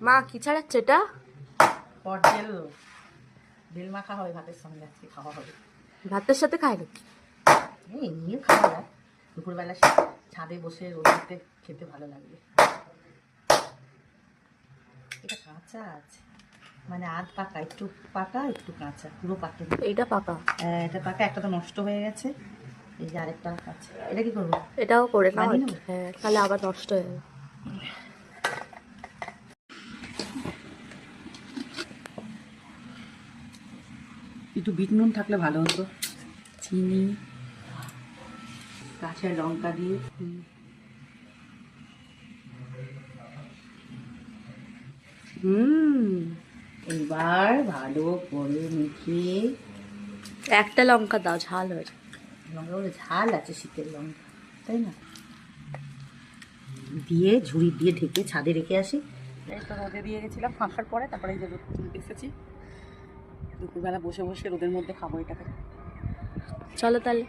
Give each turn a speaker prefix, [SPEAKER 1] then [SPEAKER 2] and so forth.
[SPEAKER 1] মা কি ছাড়াচ্ছে এটা?
[SPEAKER 2] পটল বেল মাখা হবে, ভাতের সঙ্গে আজকে খাওয়া হবে।
[SPEAKER 1] ভাতের সাথে খাই নাকি?
[SPEAKER 2] এমনিও খাওয়া যায়, দুপুরবেলা ছাদে বসে রোদে খেতে ভালো লাগবে। এটা কাঁচা আছে, মানে আধ পাকা, একটু পাকা একটু কাঁচা, পুরো পাকে না।
[SPEAKER 1] এইটা পাকা?
[SPEAKER 2] হ্যাঁ এটা পাকা, একটা তো নষ্ট হয়ে গেছে, এই যে আরেকটা আছে। এটা কি করবো?
[SPEAKER 1] এটাও করে নাও।
[SPEAKER 2] বানিয়ে নেবো?
[SPEAKER 1] হ্যাঁ, তাহলে আবার নষ্ট হয়ে যাবে।
[SPEAKER 2] একটু বিট নুন থাকলে ভালো হতো, চিনি, কাঁচা লঙ্কা দিয়ে। এবার ভালো করে মিশিয়ে।
[SPEAKER 1] একটা লঙ্কা দাও, ঝাল হয়ে যায়।
[SPEAKER 2] লঙ্কাগুলো ঝাল আছে, শীতের লঙ্কা, তাই না? দিয়ে ঝুড়ি দিয়ে ঢেকে ছাদে রেখে আসি। এই তো রোদে দিয়ে গেছিলাম ফাঁকার পরে, তারপরে এই যে রোদ তুলতে এসেছি। দুপুরবেলা বসে বসে রোদের মধ্যে খাবো এটাকে।
[SPEAKER 1] চলো তাহলে।